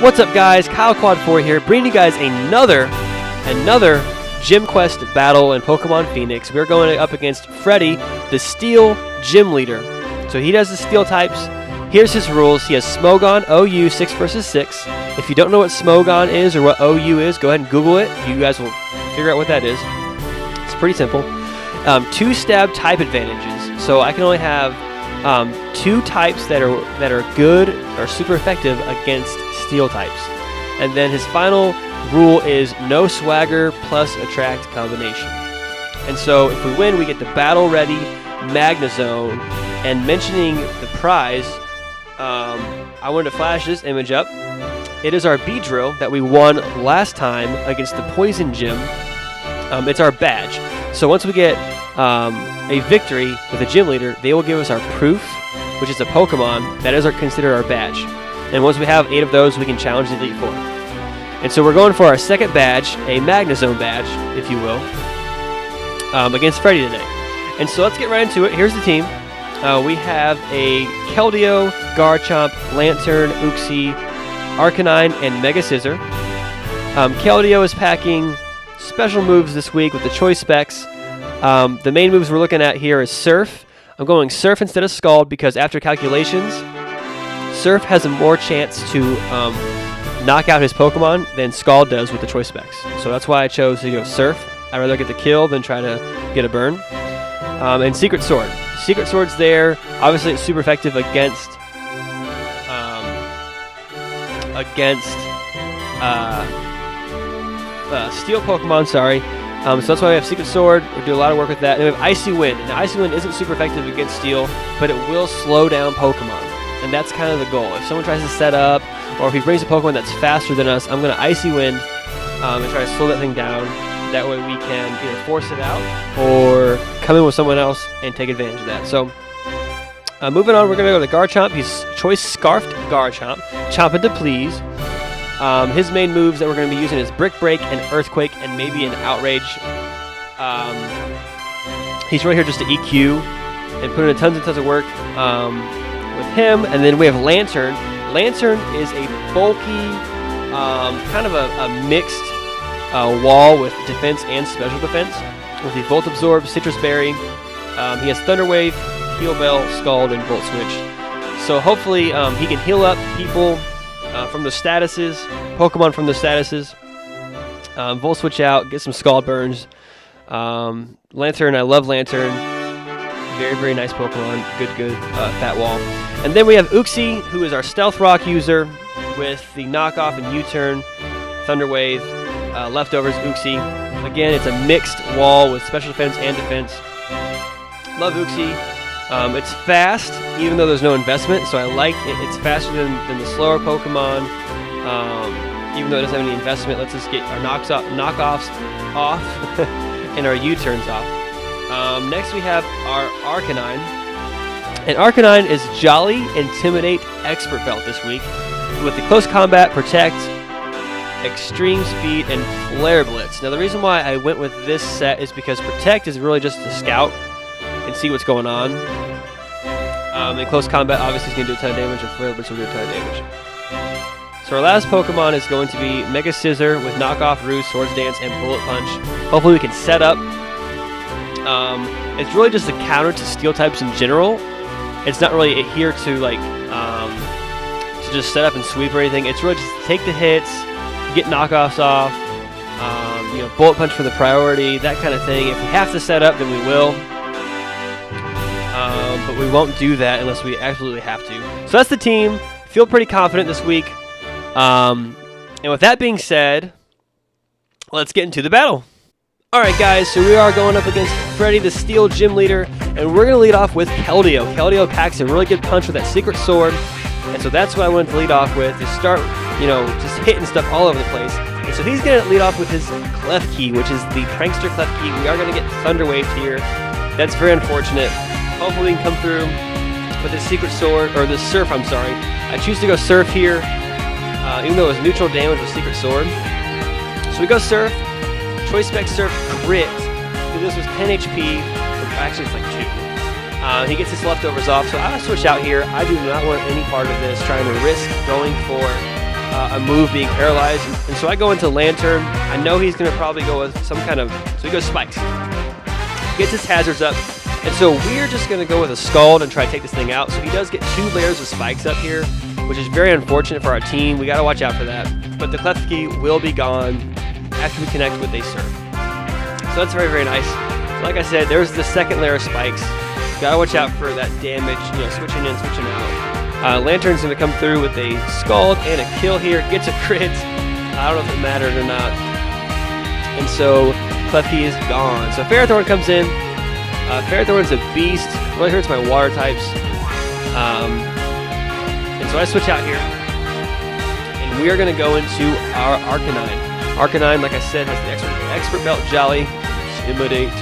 What's up, guys? Kyle Quad 4 here, bringing you guys another Gym Quest battle in Pokemon Phoenix. We're going up against Freddie the Steel Gym Leader. So he does the Steel types. Here's his rules. He has Smogon, OU, 6 versus 6. If you don't know what Smogon is or what OU is, go ahead and Google it. You guys will figure out what that is. It's pretty simple. 2 stab type advantages. So I can only have 2 types that are good or super effective against Steel types. And then his final rule is no swagger plus attract combination. And so if we win, we get the battle ready Maison. And mentioning the prize, I wanted to flash this image up. It is our Beedrill that we won last time against the Poison Gym. It's our badge. So once we get a victory with a gym leader, they will give us our proof, which is a Pokemon that is considered our badge. And once we have 8 of those, we can challenge the Elite Four. And so we're going for our second badge, a Maison badge, if you will, against Freddie today. And so let's get right into it. Here's the team. We have a Keldeo, Garchomp, Lantern, Uxie, Arcanine, and Mega Scizor. Keldeo is packing special moves this week with the choice specs. The main moves we're looking at here is Surf. I'm going Surf instead of Scald because after calculations, Surf has a more chance to knock out his Pokemon than Scald does with the choice specs. So that's why I chose to go Surf. I'd rather get the kill than try to get a burn. And Secret Sword. Secret Sword's there. Obviously, it's super effective against Steel Pokemon. Sorry. So that's why we have Secret Sword. We do a lot of work with that. And we have Icy Wind. Now, Icy Wind isn't super effective against Steel, but it will slow down Pokemon. And that's kind of the goal. If someone tries to set up, or if he brings a Pokemon that's faster than us, I'm going to Icy Wind and try to slow that thing down. That way we can either force it out or come in with someone else and take advantage of that. So moving on, we're going to go to Garchomp. He's Choice Scarfed Garchomp. Chomping to Please. His main moves that we're going to be using is Brick Break and Earthquake and maybe an Outrage. He's right here just to EQ and put in tons and tons of work with him. And then we have Lantern. Lantern is a bulky, kind of a mixed wall with defense and special defense. With the Volt Absorb, Citrus Berry. He has Thunder Wave, Heal Bell, Scald, and Volt Switch. So hopefully he can heal up people from the statuses, Pokemon from the statuses. Volt Switch out, get some Scald burns. Lantern, I love Lantern. Very, very nice Pokemon. Good fat wall. And then we have Uxie, who is our Stealth Rock user with the knockoff and U-turn, Thunder Wave, leftovers Uxie. Again, it's a mixed wall with special defense and defense. Love Uxie. It's fast, even though there's no investment, so I like it. It's faster than the slower Pokemon. Even though it doesn't have any investment, lets us get our knockoffs off and our U-turns off. Next we have our Arcanine. And Arcanine is Jolly, Intimidate, Expert Belt this week with the Close Combat, Protect, Extreme Speed, and Flare Blitz. Now the reason why I went with this set is because Protect is really just to scout and see what's going on. And Close Combat obviously is going to do a ton of damage, and Flare Blitz will do a ton of damage. So our last Pokemon is going to be Mega Scizor with Knockoff, Roost, Swords Dance, and Bullet Punch. Hopefully we can set up. It's really just a counter to Steel types in general. It's not really here to to just set up and sweep or anything. It's really just take the hits, get knockoffs off, Bullet Punch for the priority, that kind of thing. If we have to set up, then we will. But we won't do that unless we absolutely have to. So that's the team. Feel pretty confident this week. And with that being said, let's get into the battle. Alright guys, so we are going up against Freddie the Steel Gym Leader, and we're going to lead off with Keldeo. Keldeo packs a really good punch with that Secret Sword, and so that's what I wanted to lead off with, to start, just hitting stuff all over the place. And so he's going to lead off with his Clef Key, which is the Prankster Clef Key. We are going to get Thunder Waved here. That's very unfortunate. Hopefully we can come through with this Secret Sword, or this Surf, I'm sorry. I choose to go Surf here, even though it was neutral damage with Secret Sword. So we go Surf. Choice Spec Surf Crit. This was 10 HP. Actually, it's like 2. He gets his leftovers off, so I'll switch out here. I do not want any part of this, trying to risk going for a move being paralyzed. And so I go into Lantern. I know he's going to probably go with some kind of... So he goes Spikes. Gets his hazards up. And so we're just going to go with a Scald and try to take this thing out. So he does get 2 layers of Spikes up here, which is very unfortunate for our team. We got to watch out for that. But the Klefki will be gone after we connect with a Surf. So that's very, very nice. So like I said, there's the second layer of Spikes. Got to watch out for that damage, switching in, switching out. Lantern's going to come through with a Scald and a kill here. Gets a crit. I don't know if it mattered or not. And so Klefki is gone. So Ferrothorn comes in. Ferrothorn's a beast. Really hurts my water types. And so I switch out here. And we are going to go into our Arcanine. Arcanine, like I said, has the Expert Belt Jolly. Intimidate.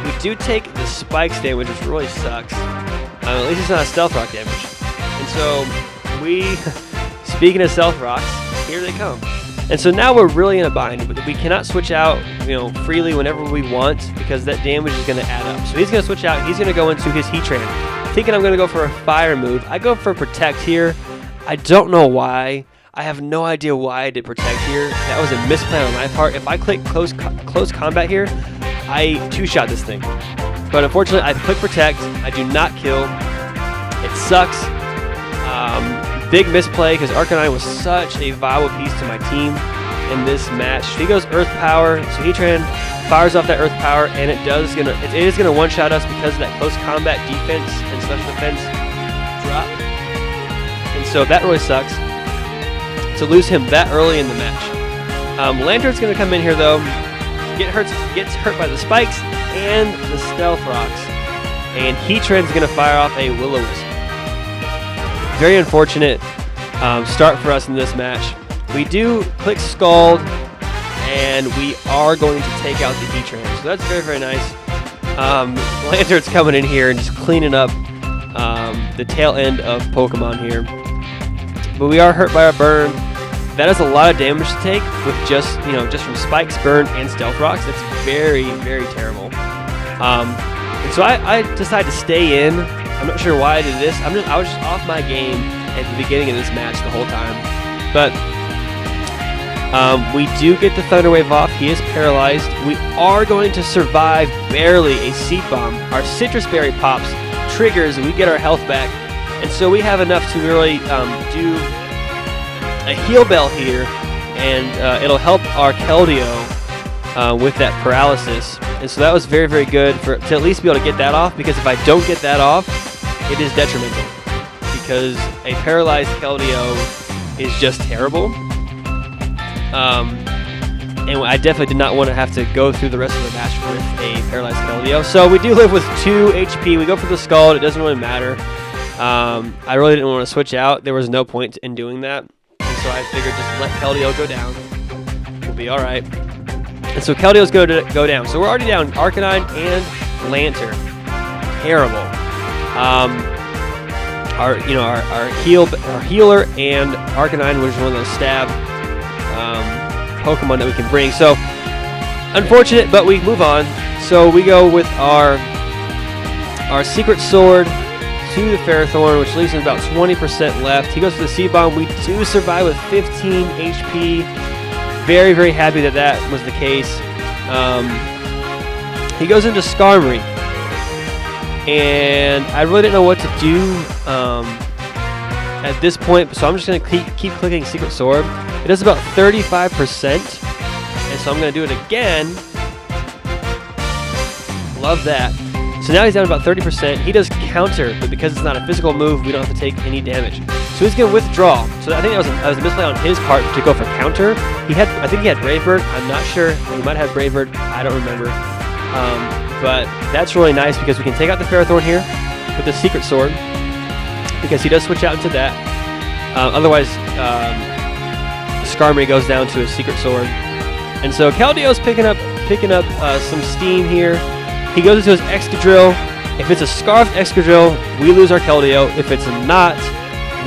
We do take the Spikes damage, which really sucks. At least it's not a Stealth Rock damage. And so we, speaking of Stealth Rocks, here they come. And so now we're really in a bind. We cannot switch out, freely whenever we want because that damage is going to add up. So he's going to switch out. He's going to go into his Heatran. Thinking I'm going to go for a Fire move. I go for Protect here. I don't know why. I have no idea why I did Protect here. That was a misplan on my part. If I click close combat here, I 2-shot this thing. But unfortunately, I click Protect. I do not kill. It sucks. Big misplay because Arcanine was such a viable piece to my team in this match. He goes Earth Power, so Heatran fires off that Earth Power, and it is gonna one-shot us because of that close combat defense and special defense drop. And so that really sucks to lose him that early in the match. Lantern's gonna come in here though, gets hurt by the Spikes and the Stealth Rocks, and Heatran's gonna fire off a Will-O-Wisp. Very unfortunate start for us in this match. We do click Scald, and we are going to take out the Heatran. So that's very, very nice. Lantern's coming in here and just cleaning up the tail end of Pokemon here. But we are hurt by our burn. That is a lot of damage to take with just from Spikes, Burn, and Stealth Rocks. It's very, very terrible. And so I decided to stay in. I'm not sure why I did this. I was just off my game at the beginning of this match the whole time. But we do get the Thunder Wave off. He is paralyzed. We are going to survive barely a Seed Bomb. Our Citrus Berry pops, triggers, and we get our health back. And so we have enough to really do a Heal Bell here, and it'll help our Keldeo with that paralysis. And so that was very, very good to at least be able to get that off, because if I don't get that off, it is detrimental, because a paralyzed Keldeo is just terrible. And I definitely did not want to have to go through the rest of the match with a paralyzed Keldeo. So we do live with 2 HP. We go for the Scald. It doesn't really matter. I really didn't want to switch out. There was no point in doing that. And so I figured just let Keldeo go down. We'll be all right. And so Keldeo's going to go down. So we're already down Arcanine and Lantern. Terrible. Our healer and Arcanine was one of those stab Pokemon that we can bring. So unfortunate, but we move on. So we go with our Secret Sword to the Ferrothorn, which leaves him about 20% left. He goes for the Seed Bomb. We do survive with 15 HP. Very, very happy that was the case. He goes into Skarmory, and I really didn't know what to do at this point, so I'm just going to keep clicking Secret Sword. It does about 35%, and so I'm going to do it again. Love that. So now he's down about 30%. He does counter, but because it's not a physical move, we don't have to take any damage. So he's going to withdraw. So I think that was a misplay on his part to go for counter. I think he had Brave Bird. I'm not sure. He might have Brave Bird. I don't remember. But that's really nice because we can take out the Ferrothorn here with the Secret Sword, because he does switch out into that. Otherwise, Skarmory goes down to a Secret Sword. And so Keldeo's picking up some steam here. He goes into his Excadrill. If it's a Scarfed Excadrill, we lose our Keldeo. If it's not,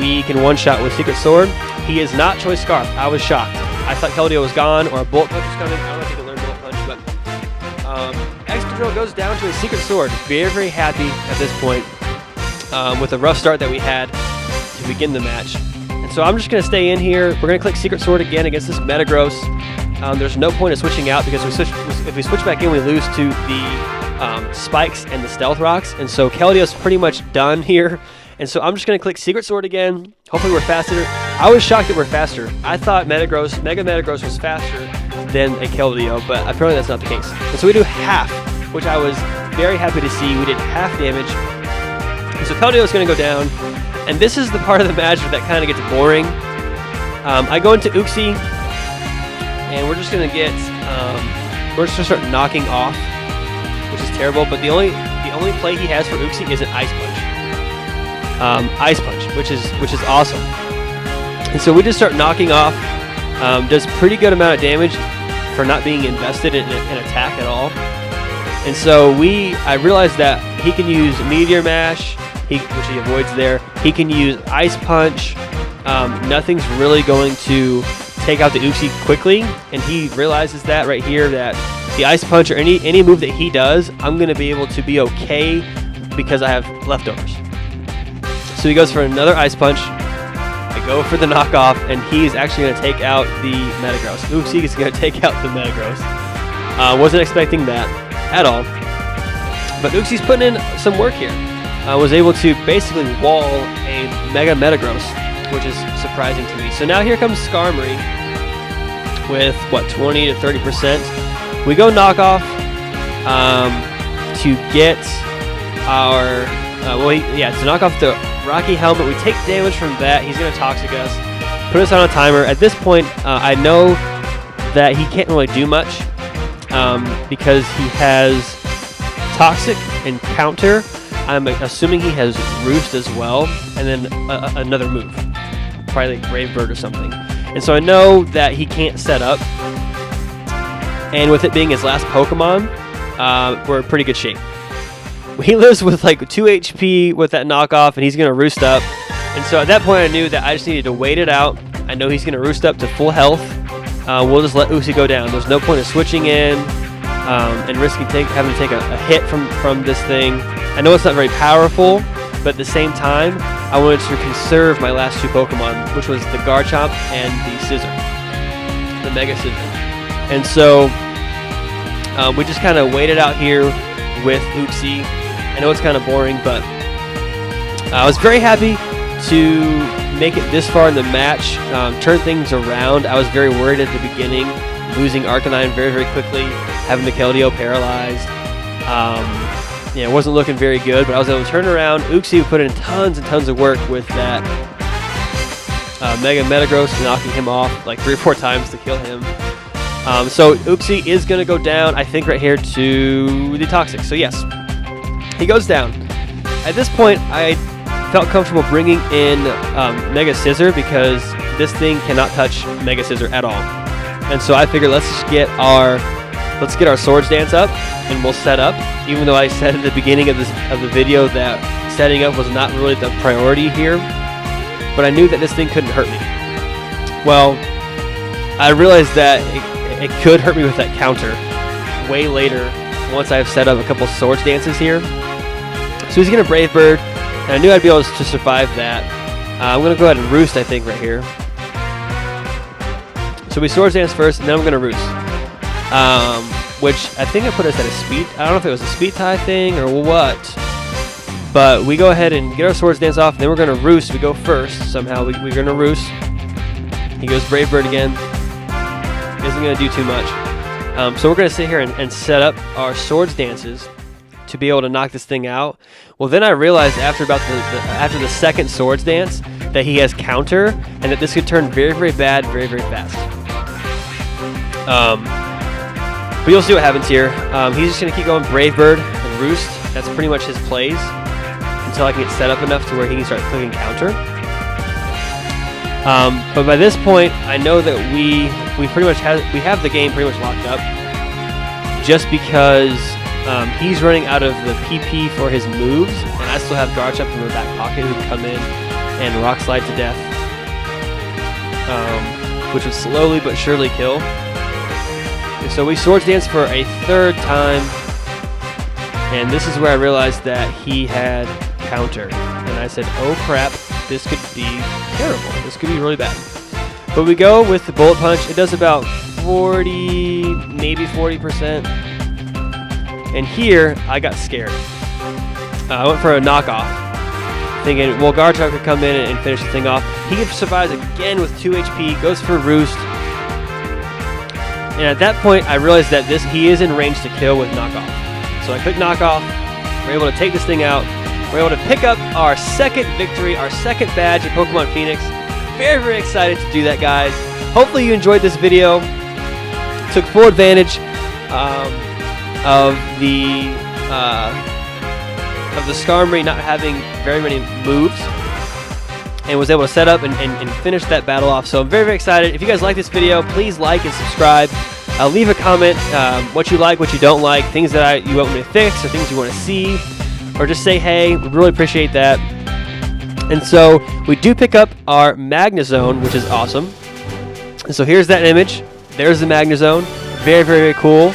we can one-shot with Secret Sword. He is not Choice Scarf. I was shocked. I thought Keldeo was gone or a Bullet Punch was coming. I don't know if he can learn Bullet Punch, but Excadrill goes down to a Secret Sword. Very, very happy at this point with the rough start that we had to begin the match. And so I'm just going to stay in here. We're going to click Secret Sword again against this Metagross. There's no point of switching out because if we switch back in, we lose to the Spikes and the Stealth Rocks. And so Keldeo's pretty much done here. And so I'm just going to click Secret Sword again. Hopefully we're faster. I was shocked that we're faster. I thought Mega Metagross was faster than a Keldeo, but apparently that's not the case. And so we do half, which I was very happy to see. We did half damage. And so Keldeo is going to go down. And this is the part of the match that kind of gets boring. I go into Uxie, and we're just going to get, we're just going to start knocking off, which is terrible. But the only play he has for Uxie is an Ice Punch, which is awesome. And so we just start knocking off. Does pretty good amount of damage for not being invested in an attack at all. And so I realized that he can use Meteor Mash, which he avoids there. He can use Ice Punch. Nothing's really going to take out the Uxie quickly, and he realizes that right here, that the Ice Punch or any move that he does, I'm going to be able to be okay because I have leftovers. So he goes for another Ice Punch. I go for the knockoff, and he's actually going to take out the Metagross. Uxie is going to take out the Metagross. Wasn't expecting that at all. But Uxie's putting in some work here. Was able to basically wall a Mega Metagross, which is surprising to me. So now here comes Skarmory with, 20 to 30%. We go knockoff to get our, to knock off the Rocky Helmet. We take damage from that. He's going to Toxic us, put us on a timer. At this point, I know that he can't really do much because he has Toxic and Counter. I'm assuming he has Roost as well, and then another move, probably like Brave Bird or something. And so I know that he can't set up. And with it being his last Pokemon, we're in pretty good shape. He lives with like 2 HP with that knockoff, and he's going to Roost up. And so at that point, I knew that I just needed to wait it out. I know he's going to Roost up to full health. We'll just let Uxie go down. There's no point of switching in and risking having to take a hit from this thing. I know it's not very powerful, but at the same time, I wanted to conserve my last 2 Pokemon, which was the Garchomp and the Scizor, the Mega Scizor. And so we just kind of waited out here with Uxie. I know it's kind of boring, but I was very happy to make it this far in the match, turn things around. I was very worried at the beginning, losing Arcanine very, very quickly, having the Keldeo paralyzed. It wasn't looking very good, but I was able to turn around. Uxie put in tons and tons of work with that Mega Metagross, knocking him off like 3 or 4 times to kill him. So Uxie is going to go down, I think, right here to the Toxic. So yes, he goes down. At this point, I felt comfortable bringing in Mega Scizor because this thing cannot touch Mega Scizor at all. And so I figured let's get our Swords Dance up, and we'll set up. Even though I said at the beginning of the video that setting up was not really the priority here, but I knew that this thing couldn't hurt me. Well, I realized that it could hurt me with that counter way later once I've set up a couple Swords Dances here. So he's going to Brave Bird, and I knew I'd be able to survive that. I'm going to go ahead and Roost, I think, right here. So we Swords Dance first, and then I'm going to Roost. Which I think I put us at a speed. I don't know if it was a speed tie thing or what. But we go ahead and get our Swords Dance off, and then we're going to Roost. We go first. Somehow we're going to Roost. He goes Brave Bird again. Isn't going to do too much. So we're going to sit here and set up our Swords Dances to be able to knock this thing out. Well, then I realized after the second Swords Dance that he has Counter, and that this could turn very, very bad very, very fast. But you'll see what happens here. He's just going to keep going Brave Bird and Roost. That's pretty much his plays until I can get set up enough to where he can start clicking Counter. But by this point, I know that we pretty much have the game pretty much locked up. Just because he's running out of the PP for his moves, and I still have Garchomp in the back pocket who can come in and Rock Slide to death, which would slowly but surely kill. So we Swords Dance for a 3rd time, and this is where I realized that he had Counter. And I said, oh crap, this could be terrible. This could be really bad. But we go with the bullet punch. It does about 40, maybe 40%. And here, I got scared. I went for a knockoff, thinking, well, Garchomp could come in and finish the thing off. He survives again with 2 HP, goes for Roost. And at that point, I realized that he is in range to kill with knockoff. So I click knockoff. We're able to take this thing out. We're able to pick up our second victory, our second badge at Pokemon Phoenix. Very, very excited to do that, guys. Hopefully you enjoyed this video. Took full advantage of the Skarmory not having very many moves, and was able to set up and finish that battle off. So I'm very, very excited. If you guys like this video, please like and subscribe. Leave a comment, what you like, what you don't like, things that you want me to fix, or things you want to see, or just say hey. We really appreciate that. And so we do pick up our Magnezone, which is awesome. And so here's that image. There's the Magnezone. Very, very, very cool.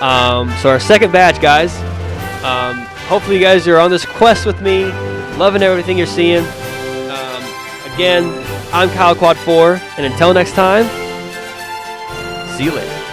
So our second badge, guys. Hopefully you guys are on this quest with me, loving everything you're seeing. Again, I'm Kyle Quad 4, and until next time, see you later.